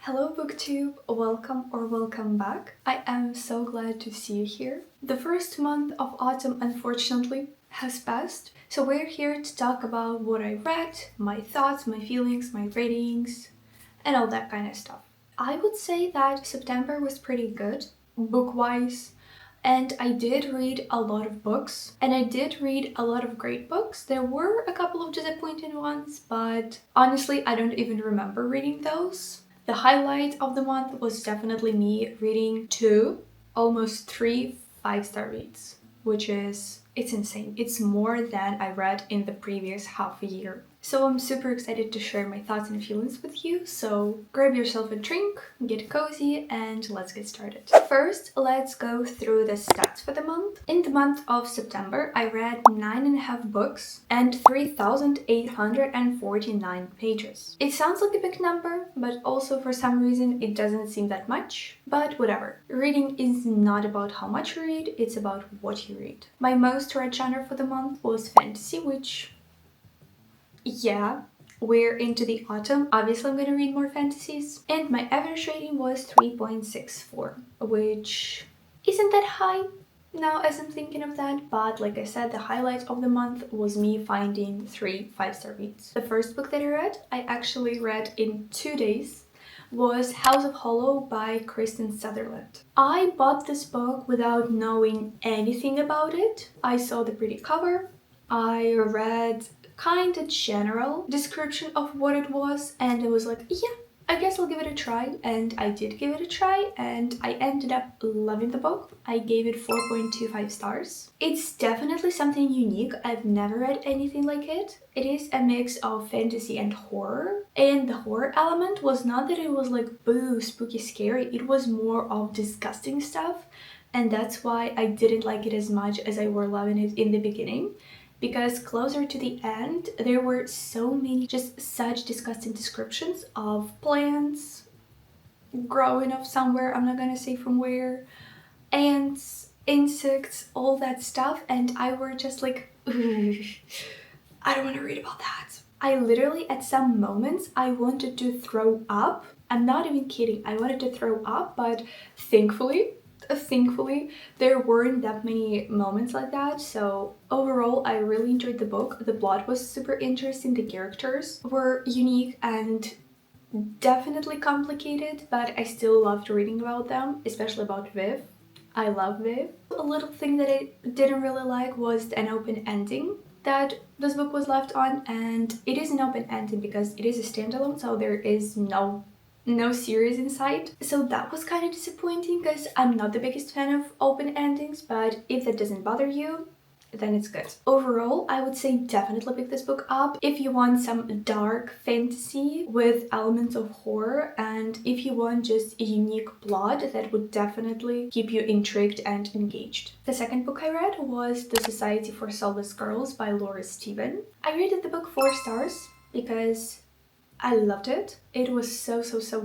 Hello booktube, welcome back. I am so glad to see you here. The first month of autumn unfortunately has passed, so we're here to talk about what I read, my thoughts, my feelings, my ratings, and all that kind of stuff. I would say that September was pretty good, book-wise, and I did read a lot of books, and I did read a lot of great books. There were a couple of disappointing ones, but honestly, I don't even remember reading those. The highlight of the month was definitely me reading almost three 5-star reads, it's insane. It's more than I read in the previous half a year. So I'm super excited to share my thoughts and feelings with you, so grab yourself a drink, get cozy, and let's get started. First, let's go through the stats for the month. In the month of September, I read 9.5 books and 3,849 pages. It sounds like a big number, but also for some reason it doesn't seem that much. But whatever. Reading is not about how much you read, it's about what you read. My most read genre for the month was fantasy, which... yeah, we're into the autumn. Obviously, I'm gonna read more fantasies. And my average rating was 3.64, which isn't that high now as I'm thinking of that. But like I said, the highlight of the month was me finding 3 5-star reads. The first book that I actually read in 2 days, was House of Hollow by Sutherland. I bought this book without knowing anything about it. I saw the pretty cover. I read kind of general description of what it was, and I was like, yeah, I guess I'll give it a try. And I did give it a try, and I ended up loving the book. I gave it 4.25 stars. It's definitely something unique. I've never read anything like it. It is a mix of fantasy and horror, and the horror element was not that it was like boo, spooky, scary. It was more of disgusting stuff, and that's why I didn't like it as much as I were loving it in the beginning. Because closer to the end, there were so many just such disgusting descriptions of plants growing up somewhere, I'm not gonna say from where, ants, insects, all that stuff, and I were just like, I don't want to read about that. I literally, at some moments, I wanted to throw up. I'm not even kidding, I wanted to throw up, but thankfully, there weren't that many moments like that. So overall, I really enjoyed the book. The plot was super interesting, the characters were unique and definitely complicated, but I still loved reading about them, especially about Viv. I love Viv. A little thing that I didn't really like was an open ending that this book was left on, and it is an open ending because it is a standalone, so there is no series in sight. So that was kind of disappointing because I'm not the biggest fan of open endings, but if that doesn't bother you, then it's good. Overall, I would say definitely pick this book up if you want some dark fantasy with elements of horror, and if you want just a unique plot that would definitely keep you intrigued and engaged. The second book I read was The Society for Soulless Girls by Laura Stephen. I rated the book 4 stars because I loved it. It was so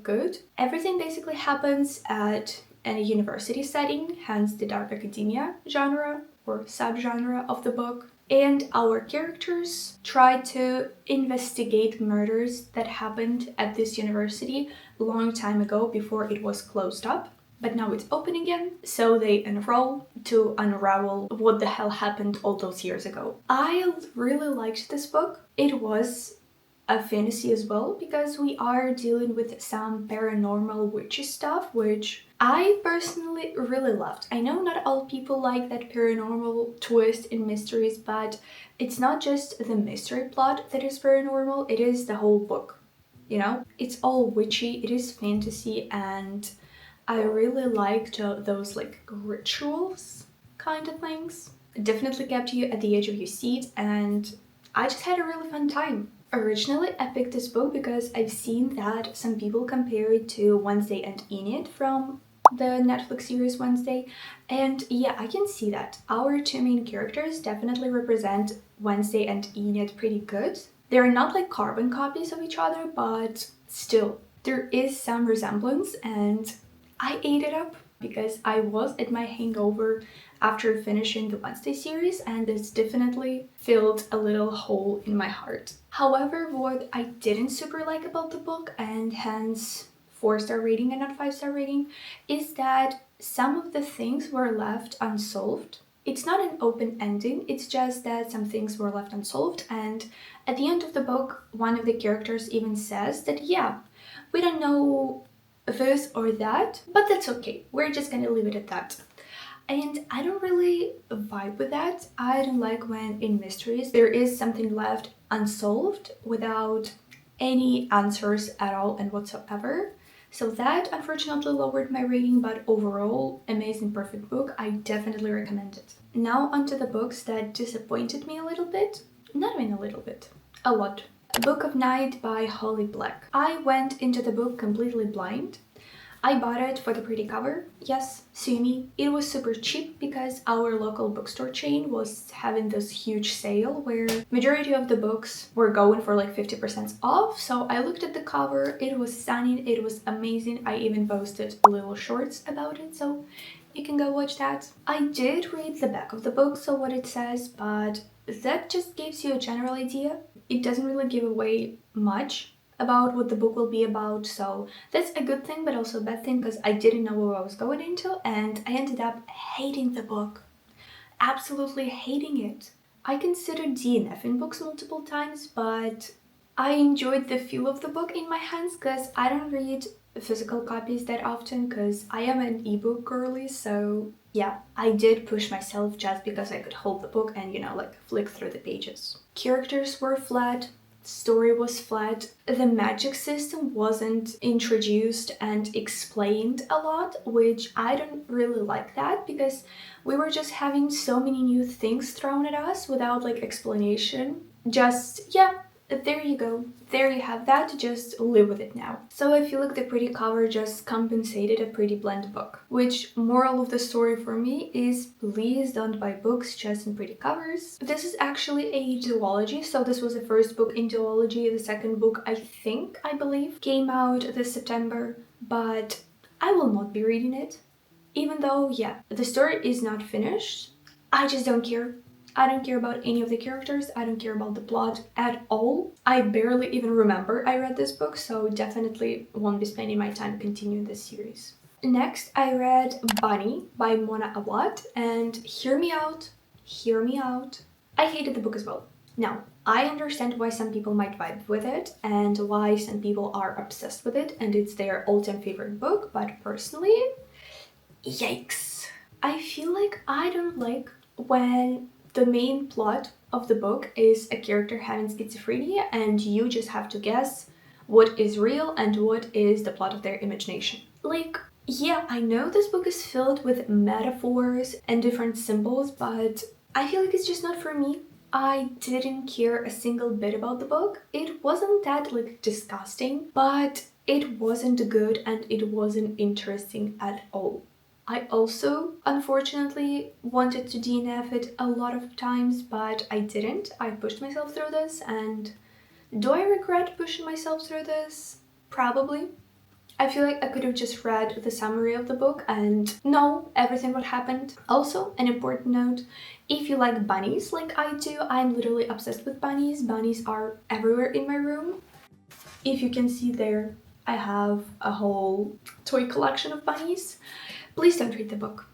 good. Everything basically happens at a university setting, hence the dark academia genre or subgenre of the book. And our characters try to investigate murders that happened at this university a long time ago before it was closed up. But now it's open again, so they enroll to unravel what the hell happened all those years ago. I really liked this book. It was a fantasy as well, because we are dealing with some paranormal witchy stuff, which I personally really loved. I know not all people like that paranormal twist in mysteries, but it's not just the mystery plot that is paranormal, it is the whole book, you know? It's all witchy, it is fantasy, and I really liked those like rituals kind of things. It definitely kept you at the edge of your seat, and I just had a really fun time. Originally, I picked this book because I've seen that some people compare it to Wednesday and Enid from the Netflix series Wednesday, and yeah, I can see that. Our two main characters definitely represent Wednesday and Enid pretty good. They're not like carbon copies of each other, but still, there is some resemblance, and I ate it up because I was at my hangover after finishing the Wednesday series, and this definitely filled a little hole in my heart. However, what I didn't super like about the book, and hence 4-star rating and not 5-star rating is that some of the things were left unsolved. It's not an open ending, it's just that some things were left unsolved, and at the end of the book, one of the characters even says that, yeah, we don't know this or that, but that's okay. We're just gonna leave it at that. And I don't really vibe with that. I don't like when in mysteries there is something left unsolved without any answers at all and whatsoever. So that unfortunately lowered my rating, but overall, amazing, perfect book. I definitely recommend it. Now onto the books that disappointed me a little bit. Not even a little bit, a lot. Book of Night by Holly Black. I went into the book completely blind. I bought it for the pretty cover. Yes, sue me. It was super cheap because our local bookstore chain was having this huge sale where majority of the books were going for like 50% off. So I looked at the cover, it was stunning, it was amazing. I even posted little shorts about it, so you can go watch that. I did read the back of the book, so what it says, but that just gives you a general idea. It doesn't really give away much about what the book will be about, so that's a good thing but also a bad thing because I didn't know what I was going into and I ended up hating the book. Absolutely hating it. I considered DNFing books multiple times, but I enjoyed the feel of the book in my hands because I don't read physical copies that often because I am an ebook girly, so yeah, I did push myself just because I could hold the book and, you know, like flick through the pages. Characters were flat. Story was flat. The magic system wasn't introduced and explained a lot, which I don't really like that because we were just having so many new things thrown at us without like explanation. Just, yeah, there you go. There you have that, just live with it now. So I feel like the pretty cover just compensated a pretty bland book. Which, moral of the story for me is please don't buy books just in pretty covers. This is actually a duology, so this was the first book in duology. The second book, I believe, came out this September, but I will not be reading it. Even though, yeah, the story is not finished, I just don't care. I don't care about any of the characters, I don't care about the plot at all. I barely even remember I read this book, so definitely won't be spending my time continuing this series. Next, I read Bunny by Mona Awad, and hear me out, I hated the book as well. Now, I understand why some people might vibe with it and why some people are obsessed with it and it's their all-time favorite book, but personally, yikes. I feel like I don't like when the main plot of the book is a character having schizophrenia and you just have to guess what is real and what is the plot of their imagination. Like, yeah, I know this book is filled with metaphors and different symbols, but I feel like it's just not for me. I didn't care a single bit about the book. It wasn't that like disgusting, but it wasn't good and it wasn't interesting at all. I also, unfortunately, wanted to DNF it a lot of times, but I didn't. I pushed myself through this, and do I regret pushing myself through this? Probably. I feel like I could have just read the summary of the book and know everything what happened. Also, an important note, if you like bunnies like I do, I'm literally obsessed with bunnies. Bunnies are everywhere in my room. If you can see there, I have a whole toy collection of bunnies. Please don't read the book.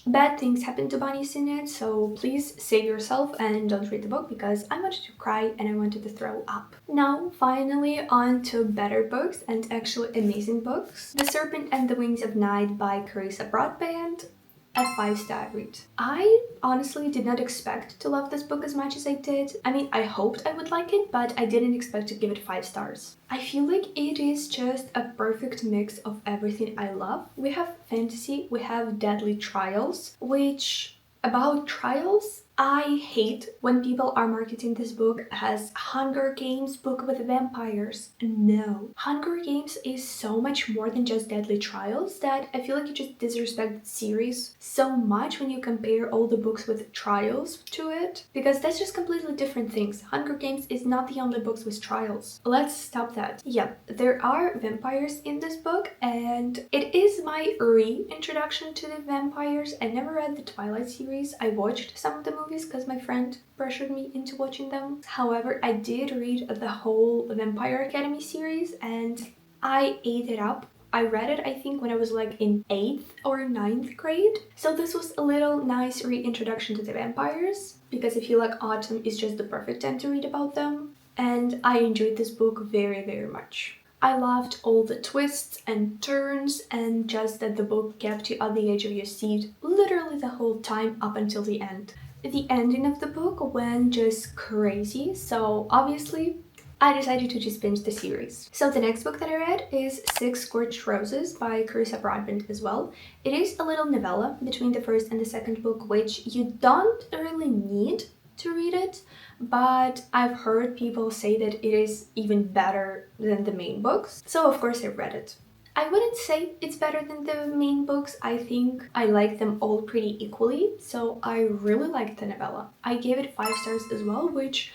Bad things happen to bunnies in it, so please save yourself and don't read the book because I wanted to cry and I wanted to throw up. Now, finally, on to better books and actually amazing books. The Serpent and the Wings of Night by Carissa Broadbent. A 5-star read. I honestly did not expect to love this book as much as I did. I mean, I hoped I would like it, but I didn't expect to give it 5 stars. I feel like it is just a perfect mix of everything I love. We have fantasy, we have deadly trials, which, about trials, I hate when people are marketing this book as Hunger Games book with vampires. No. Hunger Games is so much more than just Deadly Trials that I feel like you just disrespect the series so much when you compare all the books with trials to it, because that's just completely different things. Hunger Games is not the only books with trials. Let's stop that. Yeah, there are vampires in this book and it is my reintroduction to the vampires. I never read the Twilight series. I watched some of the movies because my friend pressured me into watching them. However, I did read the whole Vampire Academy series and I ate it up. I read it, I think, when I was like in 8th or 9th grade. So this was a little nice reintroduction to the vampires, because I feel like autumn is just the perfect time to read about them. And I enjoyed this book very, very much. I loved all the twists and turns, and just that the book kept you at the edge of your seat literally the whole time up until the end. The ending of the book went just crazy, so obviously I decided to just binge the series. So the next book that I read is Six Scorched Roses by Carissa Broadbent as well. It is a little novella between the first and the second book, which you don't really need to read it, but I've heard people say that it is even better than the main books, so of course I read it. I wouldn't say it's better than the main books. I think I like them all pretty equally, so I really liked the novella. I gave it 5 stars as well, which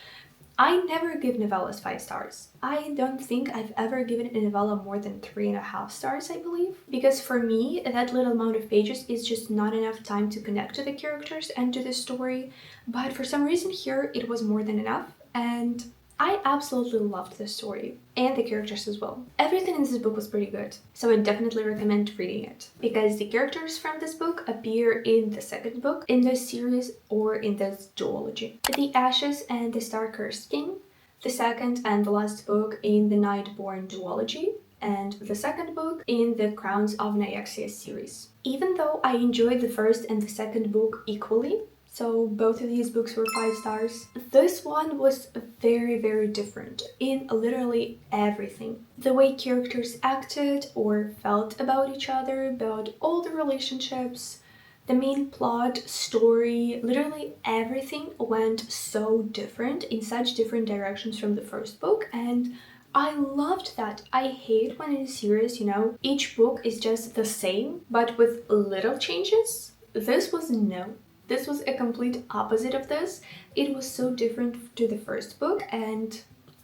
I never give novellas 5 stars. I don't think I've ever given a novella more than 3.5 stars, I believe. Because for me, that little amount of pages is just not enough time to connect to the characters and to the story. But for some reason here, it was more than enough. And I absolutely loved the story and the characters as well. Everything in this book was pretty good, so I definitely recommend reading it, because the characters from this book appear in the second book in this series or in this duology. The Ashes and the Star-Cursed King, the second and the last book in the Nightborn duology, and the second book in the Crowns of Nyaxia series. Even though I enjoyed the first and the second book equally, so both of these books were 5 stars, this one was very, very different in literally everything. The way characters acted or felt about each other, about all the relationships, the main plot, story, literally everything went so different in such different directions from the first book, and I loved that. I hate when in a series, each book is just the same but with little changes. This was no. This was a complete opposite of this. It was so different to the first book, and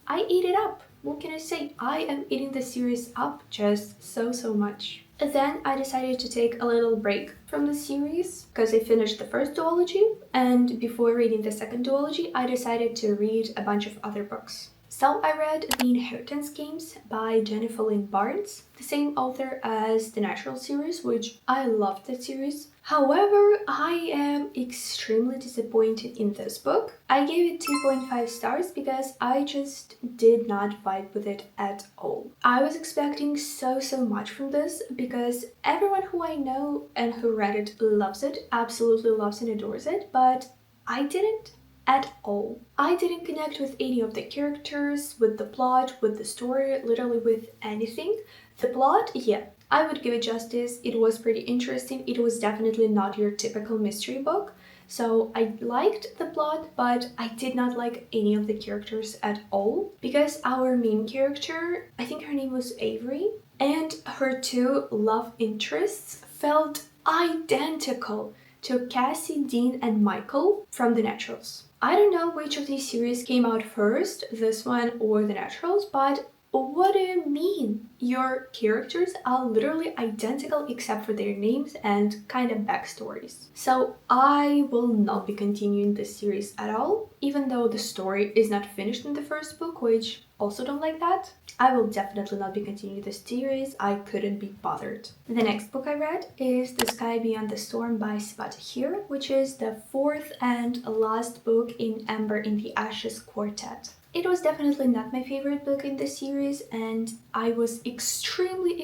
I ate it up. What can I say? I am eating the series up just so much. Then I decided to take a little break from the series because I finished the first duology, and before reading the second duology, I decided to read a bunch of other books. So I read The Inheritance Games by Jennifer Lynn Barnes, the same author as the Natural series, which I loved that series. However, I am extremely disappointed in this book. I gave it 2.5 stars because I just did not vibe with it at all. I was expecting so much from this because everyone who I know and who read it loves it, absolutely loves and adores it, but I didn't at all. I didn't connect with any of the characters, with the plot, with the story, literally with anything. The plot, yeah, I would give it justice. It was pretty interesting. It was definitely not your typical mystery book. So I liked the plot, but I did not like any of the characters at all, because our main character, I think her name was Avery, and her 2 love interests felt identical to Cassie, Dean, and Michael from The Naturals. I don't know which of these series came out first, this one or The Naturals, but what do you mean? Your characters are literally identical except for their names and kind of backstories. So I will not be continuing this series at all, even though the story is not finished in the first book, which also don't like that. I will definitely not be continuing this series. I couldn't be bothered. The next book I read is The Sky Beyond the Storm by Sabaa Tahir, which is the 4th and last book in Ember in the Ashes quartet. It was definitely not my favorite book in the series, and I was extremely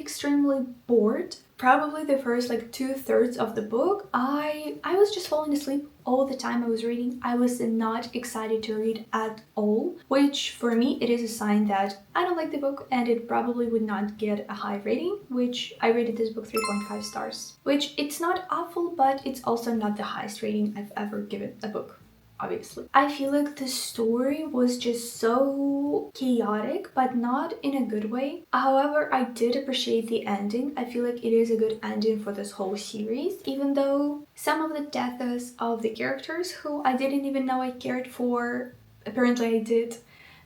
bored. Probably the first 2/3 of the book, I was just falling asleep all the time I was reading. I was not excited to read at all, which for me it is a sign that I don't like the book and it probably would not get a high rating, which I rated this book 3.5 stars. Which it's not awful, but it's also not the highest rating I've ever given a book. Obviously. I feel like the story was just so chaotic, but not in a good way. However, I did appreciate the ending. I feel like it is a good ending for this whole series, even though some of the deaths of the characters who I didn't even know I cared for, apparently I did,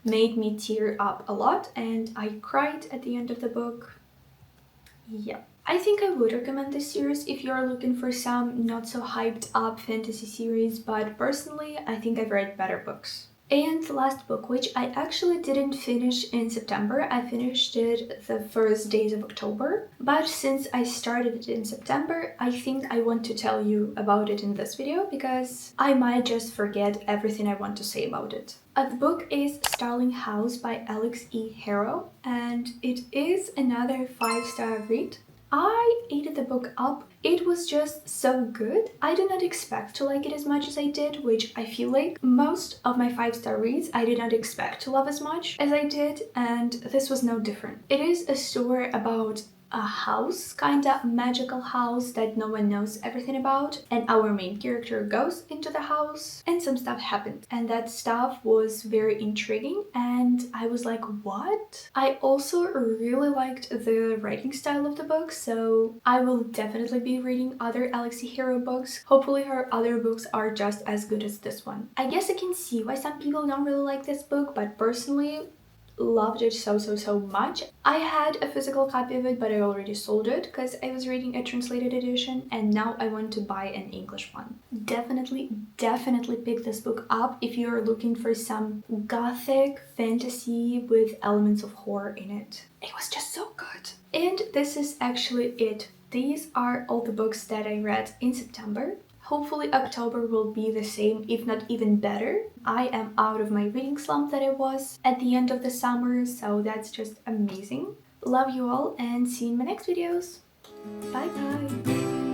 made me tear up a lot, and I cried at the end of the book. Yeah. I think I would recommend this series if you're looking for some not so hyped up fantasy series, but personally I think I've read better books. And the last book, which I actually didn't finish in September, I finished it the first days of October. But since I started it in September, I think I want to tell you about it in this video because I might just forget everything I want to say about it. The book is Starling House by Alix Harrow, and it is another 5-star read. I ate the book up. It was just so good. I did not expect to like it as much as I did, which I feel like most of my 5-star reads I did not expect to love as much as I did, and this was no different. It is a story about a house, kinda magical house that no one knows everything about, and our main character goes into the house and some stuff happened, and that stuff was very intriguing and I was like, what? I also really liked the writing style of the book, so I will definitely be reading other Alix Harrow books. Hopefully her other books are just as good as this one. I guess I can see why some people don't really like this book, but personally loved it so much. I had a physical copy of it, but I already sold it because I was reading a translated edition, and now I want to buy an English one. Definitely pick this book up if you're looking for some gothic fantasy with elements of horror in it. It was just so good. And this is actually it. These are all the books that I read in September. Hopefully October will be the same, if not even better. I am out of my reading slump that I was at the end of the summer, so that's just amazing. Love you all and see you in my next videos. Bye bye!